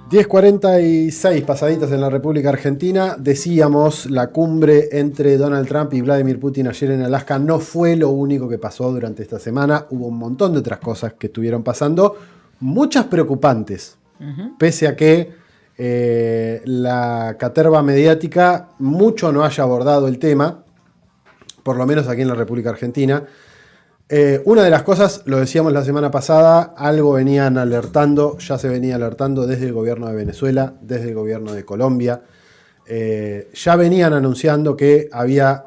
10:46 pasaditas en la República Argentina. Decíamos, la cumbre entre Donald Trump y Vladimir Putin ayer en Alaska no fue lo único que pasó durante esta semana. Hubo un montón de otras cosas que estuvieron pasando, muchas preocupantes, pese a que la caterva mediática mucho no haya abordado el tema, por lo menos aquí en la República Argentina. Una de las cosas, lo decíamos la semana pasada, algo venían alertando, ya se venía alertando desde el gobierno de Venezuela, desde el gobierno de Colombia. Ya venían anunciando que había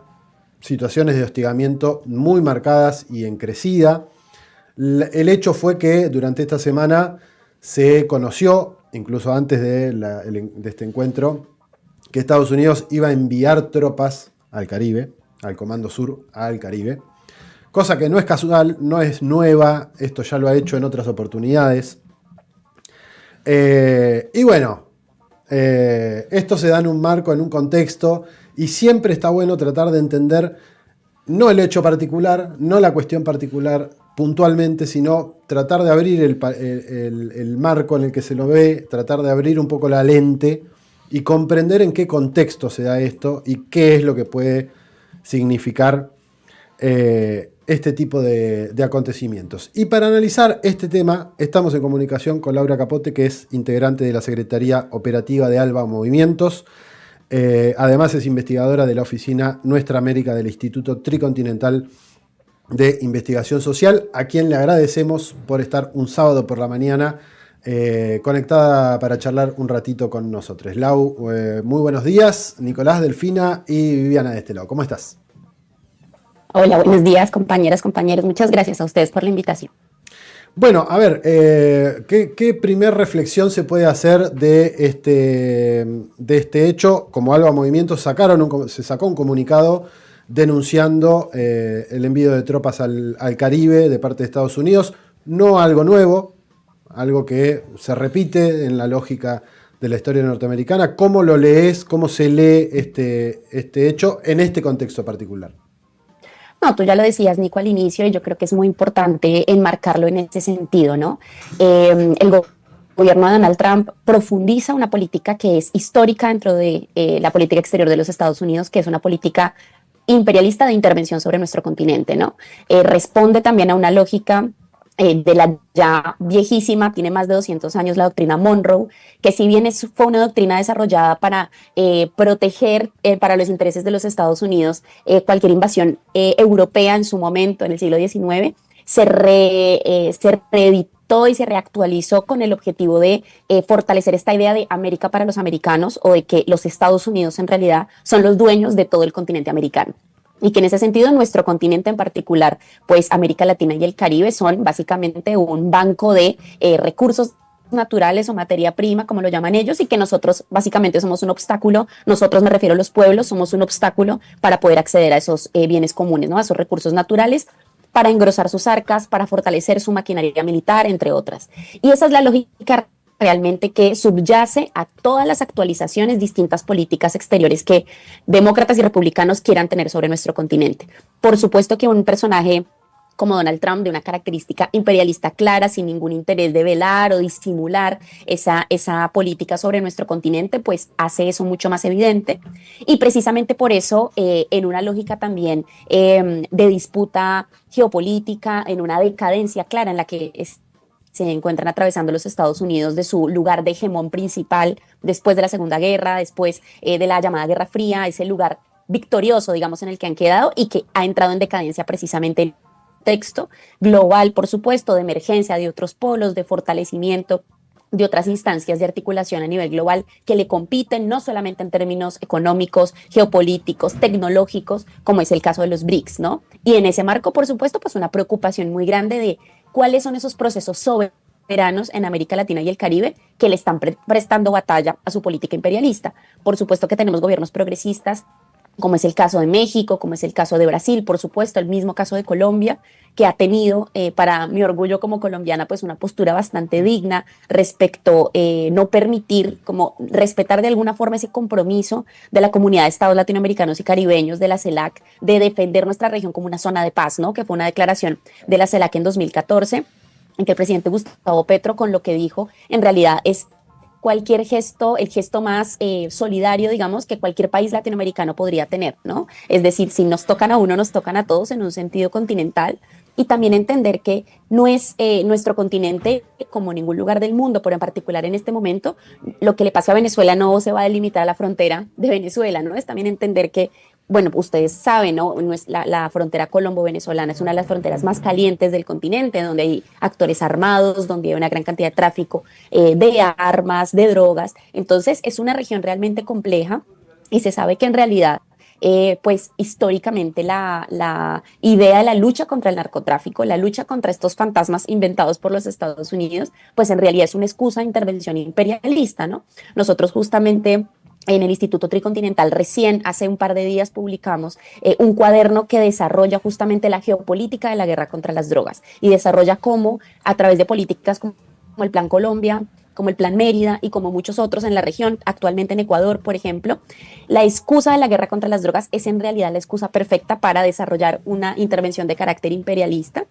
situaciones de hostigamiento muy marcadas y en crecida. El hecho fue que durante esta semana se conoció, incluso antes de este encuentro, que Estados Unidos iba a enviar tropas al Caribe, al Comando Sur, al Caribe. Cosa que no es casual, no es nueva, esto ya lo ha hecho en otras oportunidades. Y bueno, esto se da en un marco, en un contexto, y siempre está bueno tratar de entender no el hecho particular, no la cuestión particular puntualmente, sino tratar de abrir el marco en el que se lo ve, tratar de abrir un poco la lente y comprender en qué contexto se da esto y qué es lo que puede significar este tipo de acontecimientos. Y para analizar este tema, estamos en comunicación con Laura Capote, que es integrante de la Secretaría Operativa de ALBA Movimientos. Además es investigadora de la oficina Nuestra América del Instituto Tricontinental de Investigación Social, a quien le agradecemos por estar un sábado por la mañana conectada para charlar un ratito con nosotros. Lau, muy buenos días. Nicolás, Delfina y Viviana de este lado. ¿Cómo estás? Hola, buenos días, compañeras, compañeros. Muchas gracias a ustedes por la invitación. Bueno, a ver, ¿qué primer reflexión se puede hacer de este hecho? Como ALBA Movimientos se sacó un comunicado denunciando el envío de tropas al Caribe de parte de Estados Unidos. No algo nuevo, algo que se repite en la lógica de la historia norteamericana. ¿Cómo lo lees? ¿Cómo se lee este hecho en este contexto particular? No, tú ya lo decías, Nico, al inicio, y yo creo que es muy importante enmarcarlo en ese sentido, ¿no? Gobierno de Donald Trump profundiza una política que es histórica dentro de la política exterior de los Estados Unidos, que es una política imperialista de intervención sobre nuestro continente, ¿no? Responde también a una lógica de la ya viejísima, tiene más de 200 años, la doctrina Monroe, que si bien fue una doctrina desarrollada para proteger para los intereses de los Estados Unidos cualquier invasión europea en su momento, en el siglo XIX, se reeditó y se reactualizó con el objetivo de fortalecer esta idea de América para los americanos, o de que los Estados Unidos en realidad son los dueños de todo el continente americano. Y que en ese sentido nuestro continente en particular, pues América Latina y el Caribe, son básicamente un banco de recursos naturales o materia prima, como lo llaman ellos, y que nosotros básicamente somos un obstáculo. Nosotros, me refiero a los pueblos, somos un obstáculo para poder acceder a esos bienes comunes, ¿no? A esos recursos naturales, para engrosar sus arcas, para fortalecer su maquinaria militar, entre otras. Y esa es la lógica realmente que subyace a todas las actualizaciones, distintas políticas exteriores que demócratas y republicanos quieran tener sobre nuestro continente. Por supuesto que un personaje como Donald Trump, de una característica imperialista clara, sin ningún interés de velar o disimular esa política sobre nuestro continente, pues hace eso mucho más evidente. Y precisamente por eso, en una lógica también de disputa geopolítica, en una decadencia clara en la que se encuentran atravesando los Estados Unidos de su lugar de hegemón principal después de la Segunda Guerra, después de la llamada Guerra Fría, ese lugar victorioso, digamos, en el que han quedado y que ha entrado en decadencia precisamente en contexto global, por supuesto, de emergencia de otros polos, de fortalecimiento de otras instancias de articulación a nivel global que le compiten, no solamente en términos económicos, geopolíticos, tecnológicos, como es el caso de los BRICS, ¿no? Y en ese marco, por supuesto, pues una preocupación muy grande de cuáles son esos procesos soberanos en América Latina y el Caribe que le están prestando batalla a su política imperialista. Por supuesto que tenemos gobiernos progresistas, como es el caso de México, como es el caso de Brasil, por supuesto, el mismo caso de Colombia, que ha tenido, para mi orgullo como colombiana, pues una postura bastante digna respecto no permitir, como respetar de alguna forma ese compromiso de la comunidad de estados latinoamericanos y caribeños de la CELAC de defender nuestra región como una zona de paz, ¿no? Que fue una declaración de la CELAC en 2014, en que el presidente Gustavo Petro, con lo que dijo, en realidad es cualquier gesto, el gesto más solidario, digamos, que cualquier país latinoamericano podría tener, ¿no? Es decir, si nos tocan a uno, nos tocan a todos en un sentido continental. Y también entender que no es nuestro continente, como ningún lugar del mundo, pero en particular en este momento, lo que le pasa a Venezuela no se va a delimitar a la frontera de Venezuela, ¿no? Es también entender que, bueno, ustedes saben, ¿no? La frontera colombo-venezolana es una de las fronteras más calientes del continente, donde hay actores armados, donde hay una gran cantidad de tráfico de armas, de drogas. Entonces, es una región realmente compleja y se sabe que en realidad pues históricamente la idea de la lucha contra el narcotráfico, la lucha contra estos fantasmas inventados por los Estados Unidos, pues en realidad es una excusa de intervención imperialista, ¿no? Nosotros justamente en el Instituto Tricontinental recién hace un par de días publicamos un cuaderno que desarrolla justamente la geopolítica de la guerra contra las drogas y desarrolla cómo a través de políticas como el Plan Colombia, como el Plan Mérida y como muchos otros en la región, actualmente en Ecuador, por ejemplo, la excusa de la guerra contra las drogas es en realidad la excusa perfecta para desarrollar una intervención de carácter imperialista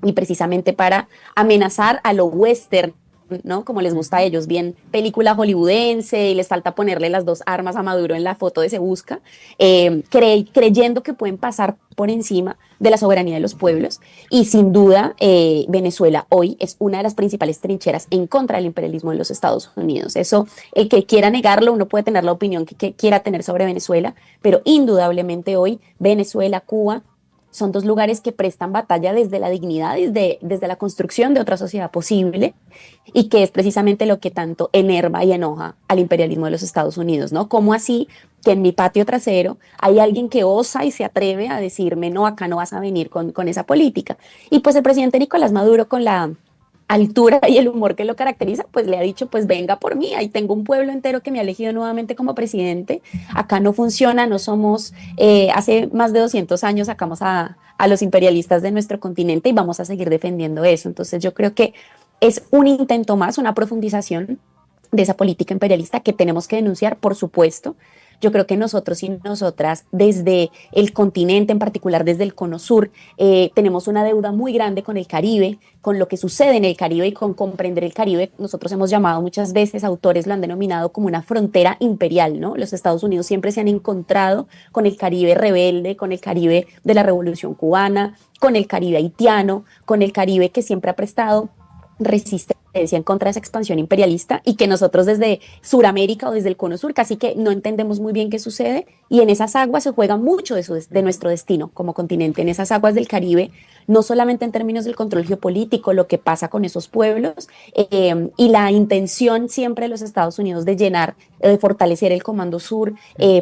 y precisamente para amenazar a lo western, ¿no? Como les gusta a ellos, bien película hollywoodense y les falta ponerle las dos armas a Maduro en la foto de Se Busca, creyendo que pueden pasar por encima de la soberanía de los pueblos y sin duda Venezuela hoy es una de las principales trincheras en contra del imperialismo de los Estados Unidos. Eso, el que quiera negarlo, uno puede tener la opinión que quiera tener sobre Venezuela, pero indudablemente hoy Venezuela, Cuba, son dos lugares que prestan batalla desde la dignidad, desde la construcción de otra sociedad posible y que es precisamente lo que tanto enerva y enoja al imperialismo de los Estados Unidos, ¿no? ¿Cómo así que en mi patio trasero hay alguien que osa y se atreve a decirme, no, acá no vas a venir con esa política? Y pues el presidente Nicolás Maduro, con la altura y el humor que lo caracteriza, pues le ha dicho, pues venga por mí, ahí tengo un pueblo entero que me ha elegido nuevamente como presidente, acá no funciona, no somos, hace más de 200 años sacamos a los imperialistas de nuestro continente y vamos a seguir defendiendo eso. Entonces yo creo que es un intento más, una profundización de esa política imperialista que tenemos que denunciar, por supuesto. Yo creo que nosotros y nosotras, desde el continente, en particular desde el Cono Sur, tenemos una deuda muy grande con el Caribe, con lo que sucede en el Caribe y con comprender el Caribe. Nosotros hemos llamado muchas veces, autores lo han denominado como una frontera imperial, ¿no? Los Estados Unidos siempre se han encontrado con el Caribe rebelde, con el Caribe de la Revolución Cubana, con el Caribe haitiano, con el Caribe que siempre ha prestado resistencia en contra de esa expansión imperialista y que nosotros desde Suramérica o desde el Cono Sur casi que no entendemos muy bien qué sucede y en esas aguas se juega mucho de nuestro destino como continente, en esas aguas del Caribe, no solamente en términos del control geopolítico, lo que pasa con esos pueblos y la intención siempre de los Estados Unidos de llenar, de fortalecer el Comando Sur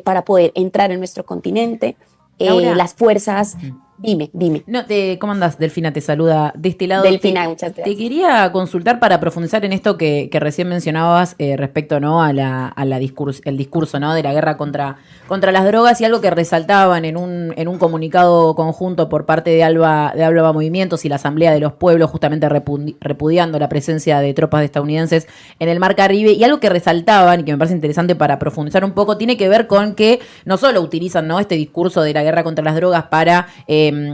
para poder entrar en nuestro continente, las fuerzas... Dime. No, ¿cómo andás? Delfina te saluda de este lado. Delfina, muchas gracias. Te quería consultar para profundizar en esto que recién mencionabas respecto, ¿no? el discurso, ¿no? De la guerra contra las drogas y algo que resaltaban en un comunicado conjunto por parte de Alba Movimientos y la Asamblea de los Pueblos, justamente repudiando la presencia de tropas estadounidenses en el Mar Caribe, y algo que resaltaban y que me parece interesante para profundizar un poco tiene que ver con que no solo utilizan, ¿no? Este discurso de la guerra contra las drogas para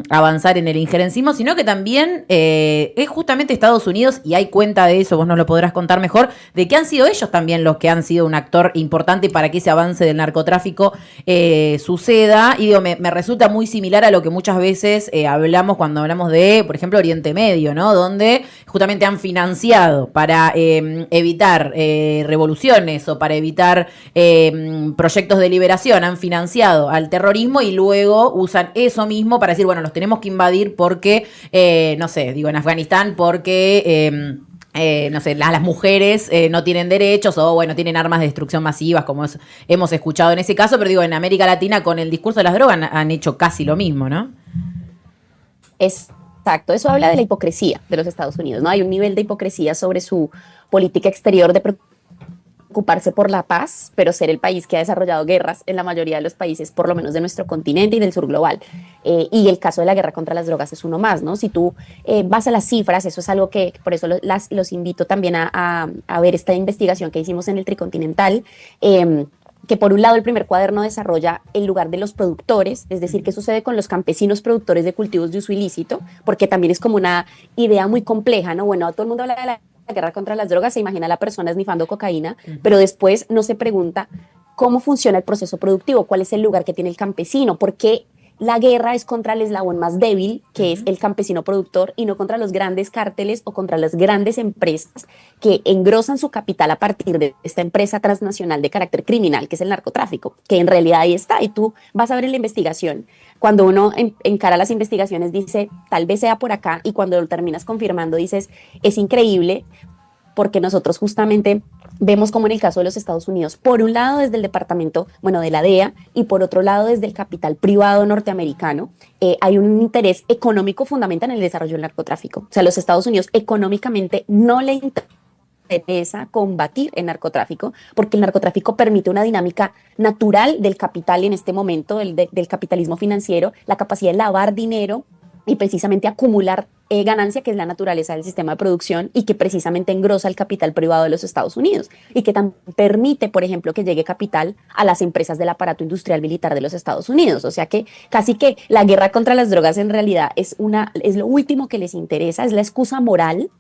avanzar en el injerencismo, sino que también es justamente Estados Unidos, y hay cuenta de eso, vos nos lo podrás contar mejor, de que han sido ellos también los que han sido un actor importante para que ese avance del narcotráfico suceda, y digo, me resulta muy similar a lo que muchas veces hablamos cuando hablamos de, por ejemplo, Oriente Medio, ¿no? Donde justamente han financiado para evitar revoluciones o para evitar proyectos de liberación, han financiado al terrorismo y luego usan eso mismo para decir, bueno, los tenemos que invadir porque, no sé, digo, en Afganistán porque... no sé, las mujeres no tienen derechos o, bueno, tienen armas de destrucción masivas, como hemos escuchado en ese caso, pero digo, en América Latina con el discurso de las drogas han hecho casi lo mismo, ¿no? Exacto, eso habla de la hipocresía de los Estados Unidos, ¿no? Hay un nivel de hipocresía sobre su política exterior de preocuparse por la paz, pero ser el país que ha desarrollado guerras en la mayoría de los países, por lo menos de nuestro continente y del sur global. Y el caso de la guerra contra las drogas es uno más, ¿no? Si tú vas a las cifras, eso es algo que, por eso los invito también a ver esta investigación que hicimos en el Tricontinental, que por un lado el primer cuaderno desarrolla el lugar de los productores, es decir, qué sucede con los campesinos productores de cultivos de uso ilícito, porque también es como una idea muy compleja, ¿no? Bueno, todo el mundo habla de la guerra contra las drogas, se imagina a la persona esnifando cocaína, pero después no se pregunta cómo funciona el proceso productivo, cuál es el lugar que tiene el campesino, por qué la guerra es contra el eslabón más débil, que es el campesino productor, y no contra los grandes cárteles o contra las grandes empresas que engrosan su capital a partir de esta empresa transnacional de carácter criminal, que es el narcotráfico, que en realidad ahí está. Y tú vas a ver en la investigación, cuando uno encara las investigaciones, dice, tal vez sea por acá, y cuando lo terminas confirmando, dices, es increíble, porque nosotros justamente vemos como en el caso de los Estados Unidos, por un lado desde el departamento, bueno, de la DEA, y por otro lado desde el capital privado norteamericano, hay un interés económico fundamental en el desarrollo del narcotráfico. O sea, a los Estados Unidos económicamente no le interesa combatir el narcotráfico, porque el narcotráfico permite una dinámica natural del capital en este momento, del capitalismo financiero, la capacidad de lavar dinero y precisamente acumular ganancia, que es la naturaleza del sistema de producción y que precisamente engrosa el capital privado de los Estados Unidos y que también permite, por ejemplo, que llegue capital a las empresas del aparato industrial militar de los Estados Unidos. O sea que casi que la guerra contra las drogas en realidad es lo último que les interesa, es la excusa moral.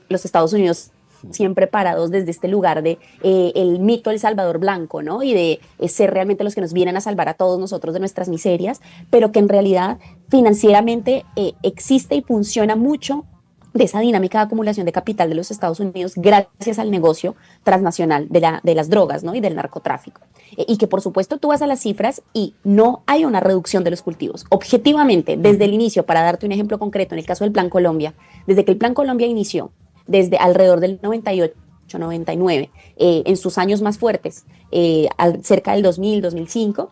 Los Estados Unidos siempre parados desde este lugar de el mito del Salvador Blanco, ¿no? Y de ser realmente los que nos vienen a salvar a todos nosotros de nuestras miserias, pero que en realidad financieramente existe y funciona mucho de esa dinámica de acumulación de capital de los Estados Unidos gracias al negocio transnacional de las drogas, ¿no? Y del narcotráfico. Y que por supuesto tú vas a las cifras y no hay una reducción de los cultivos. Objetivamente, desde el inicio, para darte un ejemplo concreto, en el caso del Plan Colombia, desde que el Plan Colombia inició, desde alrededor del 98, 99, en sus años más fuertes, cerca del 2000, 2005,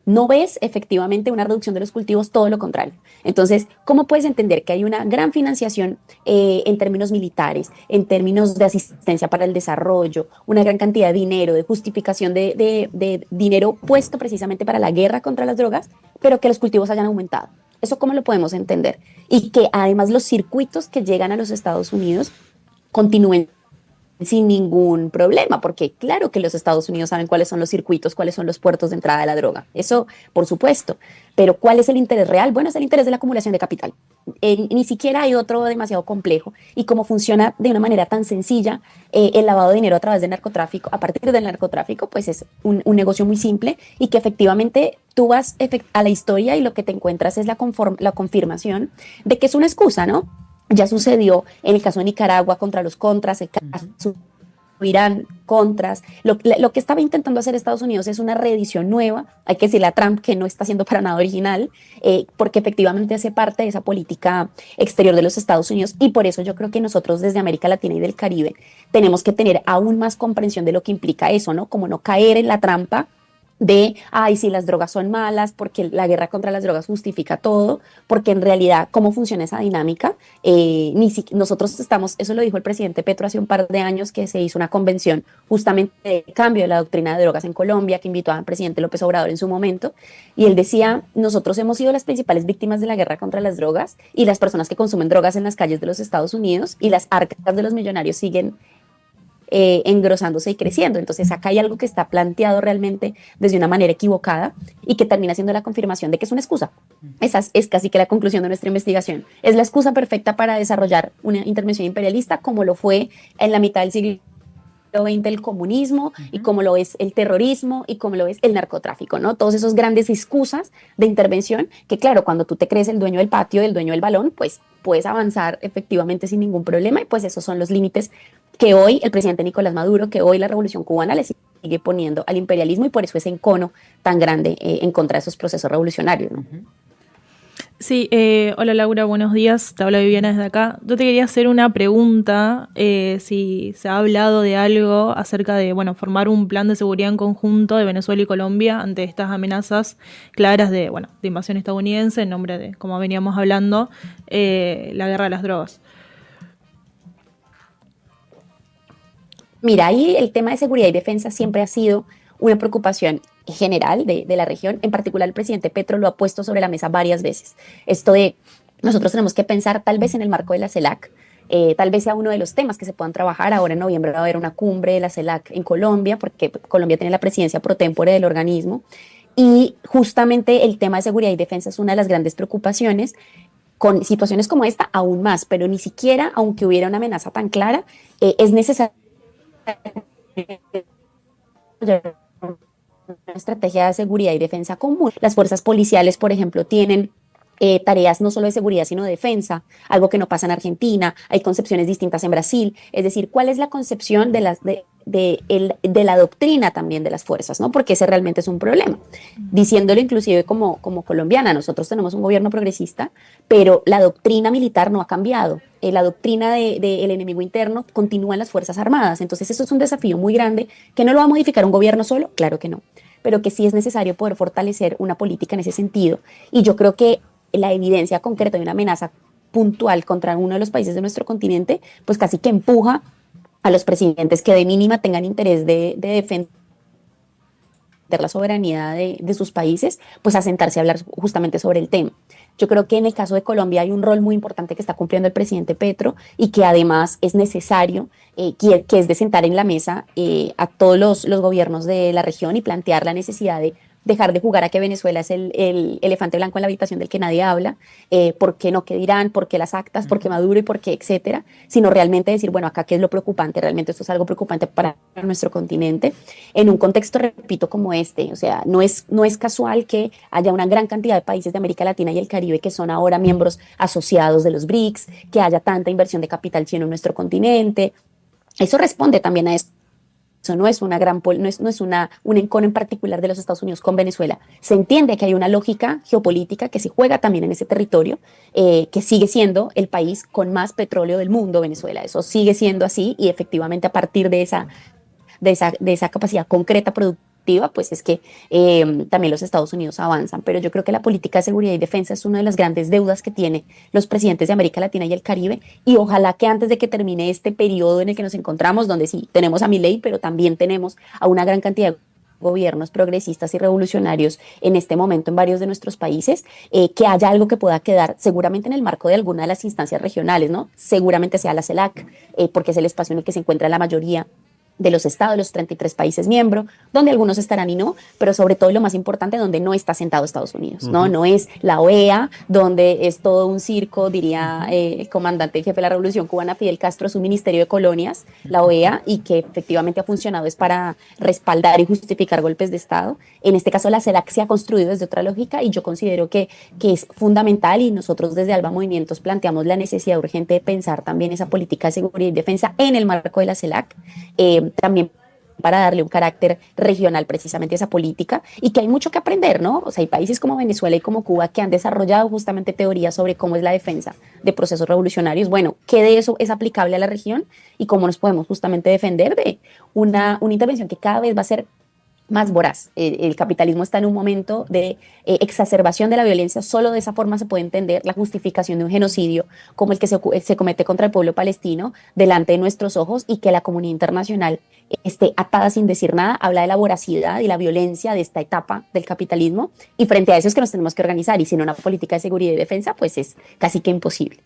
no ves efectivamente una reducción de los cultivos, todo lo contrario. Entonces, ¿cómo puedes entender que hay una gran financiación en términos militares, en términos de asistencia para el desarrollo, una gran cantidad de dinero, de justificación de dinero puesto precisamente para la guerra contra las drogas, pero que los cultivos hayan aumentado? ¿Eso cómo lo podemos entender? Y que además los circuitos que llegan a los Estados Unidos continúen sin ningún problema, porque claro que los Estados Unidos saben cuáles son los circuitos, cuáles son los puertos de entrada de la droga, eso por supuesto, pero ¿cuál es el interés real? Bueno, es el interés de la acumulación de capital. Ni siquiera hay otro demasiado complejo, y como funciona de una manera tan sencilla el lavado de dinero a través del narcotráfico, a partir del narcotráfico, pues es un negocio muy simple y que efectivamente tú vas a la historia y lo que te encuentras es la confirmación de que es una excusa, ¿no? Ya sucedió en el caso de Nicaragua contra los contras, el caso de Irán, contras. Lo que estaba intentando hacer Estados Unidos es una reedición nueva, hay que decirle a Trump que no está haciendo para nada original, porque efectivamente hace parte de esa política exterior de los Estados Unidos, y por eso yo creo que nosotros desde América Latina y del Caribe tenemos que tener aún más comprensión de lo que implica eso, ¿no? Como no caer en la trampa de, ay, sí, las drogas son malas, porque la guerra contra las drogas justifica todo, porque en realidad, ¿cómo funciona esa dinámica? Nosotros estamos, eso lo dijo el presidente Petro hace un par de años, que se hizo una convención justamente de cambio de la doctrina de drogas en Colombia, que invitó al presidente López Obrador en su momento, y él decía, nosotros hemos sido las principales víctimas de la guerra contra las drogas, y las personas que consumen drogas en las calles de los Estados Unidos, y las arcas de los millonarios siguen engrosándose y creciendo. Entonces acá hay algo que está planteado realmente desde una manera equivocada y que termina siendo la confirmación de que es una excusa. Esa es casi que la conclusión de nuestra investigación. Es la excusa perfecta para desarrollar una intervención imperialista, como lo fue en la mitad del siglo XX el comunismo, y como lo es el terrorismo, y como lo es el narcotráfico, ¿no? Todos esos grandes excusas de intervención que, claro, cuando tú te crees el dueño del patio, el dueño del balón, pues puedes avanzar efectivamente sin ningún problema, y pues esos son los límites que hoy el presidente Nicolás Maduro, que hoy la revolución cubana le sigue poniendo al imperialismo, y por eso ese encono tan grande en contra de esos procesos revolucionarios, ¿no? Sí, hola Laura, buenos días, te habla Viviana desde acá. Yo te quería hacer una pregunta, si se ha hablado de algo acerca de, bueno, formar un plan de seguridad en conjunto de Venezuela y Colombia ante estas amenazas claras de invasión estadounidense en nombre de, como veníamos hablando, la guerra de las drogas. Mira, ahí el tema de seguridad y defensa siempre ha sido una preocupación general de la región. En particular, el presidente Petro lo ha puesto sobre la mesa varias veces. Esto de nosotros tenemos que pensar tal vez en el marco de la CELAC, tal vez sea uno de los temas que se puedan trabajar. Ahora en noviembre va a haber una cumbre de la CELAC en Colombia, porque Colombia tiene la presidencia pro tempore del organismo, y justamente el tema de seguridad y defensa es una de las grandes preocupaciones. con situaciones como esta aún más, pero ni siquiera, aunque hubiera una amenaza tan clara, es necesario una estrategia de seguridad y defensa común. Las fuerzas policiales, por ejemplo, tienen tareas no solo de seguridad, sino de defensa, algo que no pasa en Argentina, hay concepciones distintas en Brasil, es decir, ¿cuál es la concepción de la doctrina también de las fuerzas? ¿No? Porque ese realmente es un problema. Diciéndolo inclusive como colombiana, nosotros tenemos un gobierno progresista, pero la doctrina militar no ha cambiado. La doctrina del enemigo interno continúa en las Fuerzas Armadas, entonces eso es un desafío muy grande, que no lo va a modificar un gobierno solo, claro que no, pero que sí es necesario poder fortalecer una política en ese sentido, y yo creo que la evidencia concreta de una amenaza puntual contra uno de los países de nuestro continente, pues casi que empuja a los presidentes que de mínima tengan interés de defender la soberanía de sus países, pues a sentarse a hablar justamente sobre el tema. Yo creo que en el caso de Colombia hay un rol muy importante que está cumpliendo el presidente Petro y que además es necesario, que es de sentar en la mesa a todos los gobiernos de la región y plantear la necesidad de dejar de jugar a que Venezuela es el elefante blanco en la habitación del que nadie habla, por qué no, qué dirán, por qué las actas, por qué Maduro y por qué, etcétera, sino realmente decir, bueno, acá qué es lo preocupante, realmente esto es algo preocupante para nuestro continente, en un contexto, repito, como este. O sea, no es casual que haya una gran cantidad de países de América Latina y el Caribe que son ahora miembros asociados de los BRICS, que haya tanta inversión de capital chino en nuestro continente. Eso responde también a esto. Eso no es un encono en particular de los Estados Unidos con Venezuela. Se entiende que hay una lógica geopolítica que se juega también en ese territorio, que sigue siendo el país con más petróleo del mundo, Venezuela. Eso sigue siendo así, y efectivamente a partir de esa capacidad concreta productiva, pues es que también los Estados Unidos avanzan. Pero yo creo que la política de seguridad y defensa es una de las grandes deudas que tienen los presidentes de América Latina y el Caribe, y ojalá que antes de que termine este periodo en el que nos encontramos, donde sí tenemos a Milei, pero también tenemos a una gran cantidad de gobiernos progresistas y revolucionarios en este momento en varios de nuestros países, que haya algo que pueda quedar seguramente en el marco de alguna de las instancias regionales, ¿no? Seguramente sea la CELAC, porque es el espacio en el que se encuentra la mayoría de los estados, los 33 países miembros, donde algunos estarán y no, pero sobre todo, y lo más importante, donde no está sentado Estados Unidos, ¿no? No es la OEA, donde es todo un circo, diría el comandante jefe de la Revolución Cubana, Fidel Castro, su Ministerio de Colonias, la OEA, y que efectivamente ha funcionado es para respaldar y justificar golpes de Estado. En este caso, la CELAC se ha construido desde otra lógica, y yo considero que es fundamental, y nosotros desde ALBA Movimientos planteamos la necesidad urgente de pensar también esa política de seguridad y defensa en el marco de la CELAC, también para darle un carácter regional precisamente a esa política, y que hay mucho que aprender, ¿no? O sea, hay países como Venezuela y como Cuba que han desarrollado justamente teorías sobre cómo es la defensa de procesos revolucionarios. Bueno, ¿qué de eso es aplicable a la región y cómo nos podemos justamente defender de una intervención que cada vez va a ser más voraz? El capitalismo está en un momento de exacerbación de la violencia. Solo de esa forma se puede entender la justificación de un genocidio como el que se comete contra el pueblo palestino delante de nuestros ojos, y que la comunidad internacional esté atada sin decir nada. Habla de la voracidad y la violencia de esta etapa del capitalismo, y frente a eso es que nos tenemos que organizar, y sin una política de seguridad y defensa pues es casi que imposible.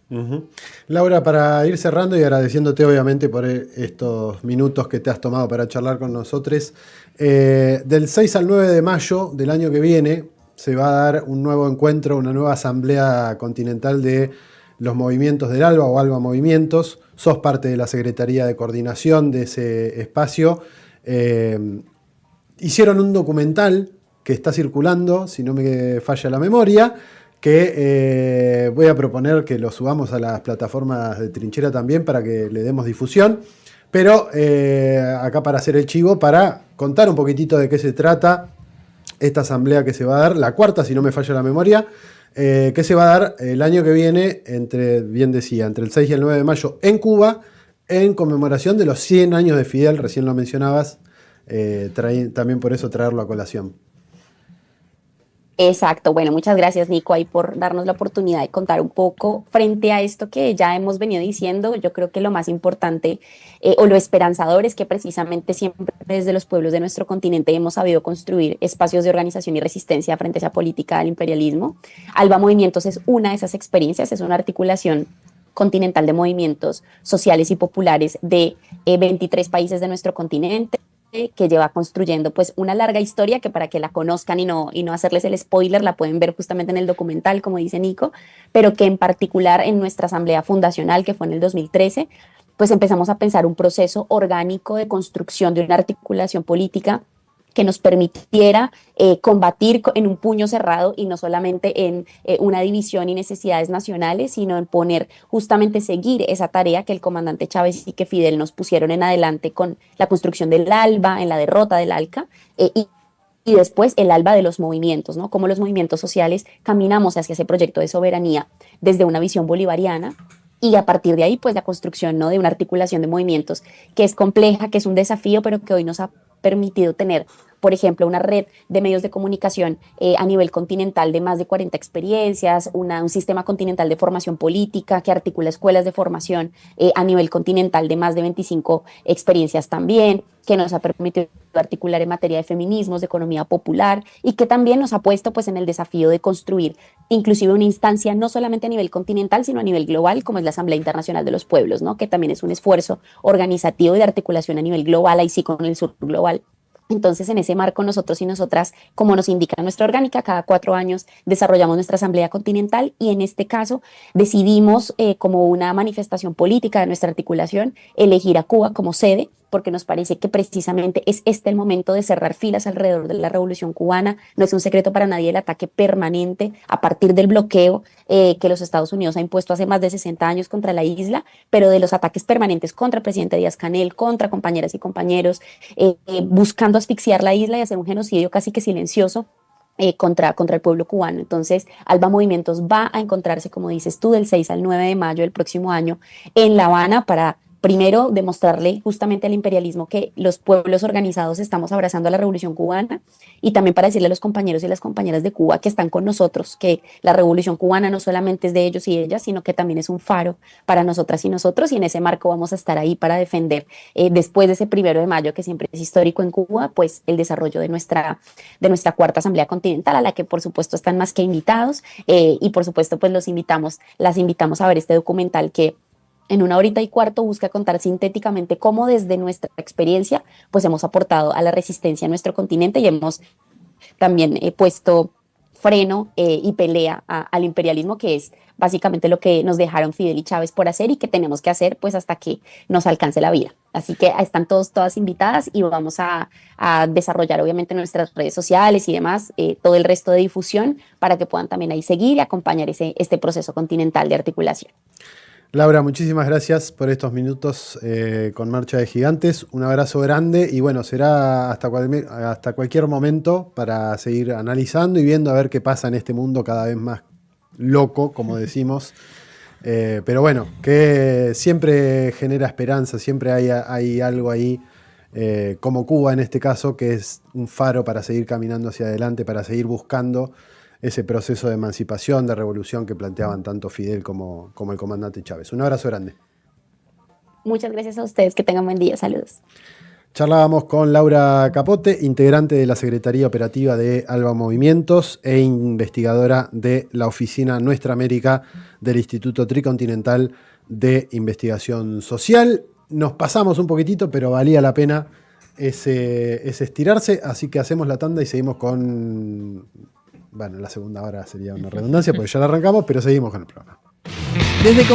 Laura, para ir cerrando y agradeciéndote obviamente por estos minutos que te has tomado para charlar con nosotros, del 6 al 9 de mayo del año que viene se va a dar un nuevo encuentro, una nueva asamblea continental de los movimientos del ALBA o ALBA Movimientos. Sos parte de la Secretaría de Coordinación de ese espacio. Hicieron un documental que está circulando, si no me falla la memoria, que voy a proponer que lo subamos a las plataformas de Trinchera también para que le demos difusión. Pero acá para hacer el chivo, para contar un poquitito de qué se trata esta asamblea que se va a dar, la cuarta, si no me falla la memoria, que se va a dar el año que viene, entre el 6 y el 9 de mayo en Cuba, en conmemoración de los 100 años de Fidel, recién lo mencionabas, también por eso traerlo a colación. Exacto, bueno, muchas gracias, Nico, ahí por darnos la oportunidad de contar un poco frente a esto que ya hemos venido diciendo. Yo creo que lo más importante o lo esperanzador es que precisamente siempre desde los pueblos de nuestro continente hemos sabido construir espacios de organización y resistencia frente a esa política del imperialismo. ALBA Movimientos es una de esas experiencias, es una articulación continental de movimientos sociales y populares de 23 países de nuestro continente. que lleva construyendo pues una larga historia que, para que la conozcan y no hacerles el spoiler, la pueden ver justamente en el documental, como dice Nico, pero que en particular en nuestra asamblea fundacional, que fue en el 2013, pues empezamos a pensar un proceso orgánico de construcción de una articulación política que nos permitiera combatir en un puño cerrado y no solamente en una división y necesidades nacionales, sino en poner, justamente seguir esa tarea que el comandante Chávez y que Fidel nos pusieron en adelante con la construcción del ALBA, en la derrota del ALCA, y después el ALBA de los movimientos, ¿no? Cómo los movimientos sociales caminamos hacia ese proyecto de soberanía desde una visión bolivariana. Y a partir de ahí, pues la construcción, ¿no?, de una articulación de movimientos que es compleja, que es un desafío, pero que hoy nos ha permitido tener, por ejemplo, una red de medios de comunicación a nivel continental de más de 40 experiencias, un sistema continental de formación política que articula escuelas de formación a nivel continental de más de 25 experiencias también, que nos ha permitido articular en materia de feminismos, de economía popular, y que también nos ha puesto pues en el desafío de construir inclusive una instancia no solamente a nivel continental, sino a nivel global, como es la Asamblea Internacional de los Pueblos, ¿no?, que también es un esfuerzo organizativo y de articulación a nivel global, ahí sí con el sur global. Entonces, en ese marco, nosotros y nosotras, como nos indica nuestra orgánica, cada 4 años desarrollamos nuestra Asamblea Continental, y en este caso decidimos, como una manifestación política de nuestra articulación, elegir a Cuba como sede, porque nos parece que precisamente es este el momento de cerrar filas alrededor de la Revolución Cubana. No es un secreto para nadie el ataque permanente a partir del bloqueo que los Estados Unidos ha impuesto hace más de 60 años contra la isla, pero de los ataques permanentes contra el presidente Díaz-Canel, contra compañeras y compañeros, buscando asfixiar la isla y hacer un genocidio casi que silencioso contra el pueblo cubano. Entonces, ALBA Movimientos va a encontrarse, como dices tú, del 6 al 9 de mayo del próximo año en La Habana para, primero, demostrarle justamente al imperialismo que los pueblos organizados estamos abrazando a la Revolución Cubana, y también para decirle a los compañeros y las compañeras de Cuba que están con nosotros, que la Revolución Cubana no solamente es de ellos y ellas, sino que también es un faro para nosotras y nosotros, y en ese marco vamos a estar ahí para defender, después de ese 1 de mayo, que siempre es histórico en Cuba, pues el desarrollo de nuestra cuarta Asamblea Continental, a la que por supuesto están más que invitados, y por supuesto pues las invitamos a ver este documental que en 1 hora y cuarto busca contar sintéticamente cómo desde nuestra experiencia pues hemos aportado a la resistencia en nuestro continente y hemos también puesto freno y pelea al imperialismo, que es básicamente lo que nos dejaron Fidel y Chávez por hacer y que tenemos que hacer pues hasta que nos alcance la vida. Así que están todas invitadas, y vamos a desarrollar obviamente nuestras redes sociales y demás, todo el resto de difusión para que puedan también ahí seguir y acompañar este proceso continental de articulación. Laura, muchísimas gracias por estos minutos con Marcha de Gigantes. Un abrazo grande y bueno, será hasta cualquier momento para seguir analizando y viendo a ver qué pasa en este mundo cada vez más loco, como decimos. Pero bueno, que siempre genera esperanza, siempre hay algo ahí, como Cuba en este caso, que es un faro para seguir caminando hacia adelante, para seguir buscando ese proceso de emancipación, de revolución que planteaban tanto Fidel como el comandante Chávez. Un abrazo grande. Muchas gracias a ustedes, que tengan buen día, saludos. Charlábamos con Laura Capote, integrante de la Secretaría Operativa de ALBA Movimientos e investigadora de la Oficina Nuestra América del Instituto Tricontinental de Investigación Social. Nos pasamos un poquitito, pero valía la pena ese estirarse, así que hacemos la tanda y seguimos con... Bueno, la segunda hora sería una redundancia porque ya la arrancamos, pero seguimos con el programa. Desde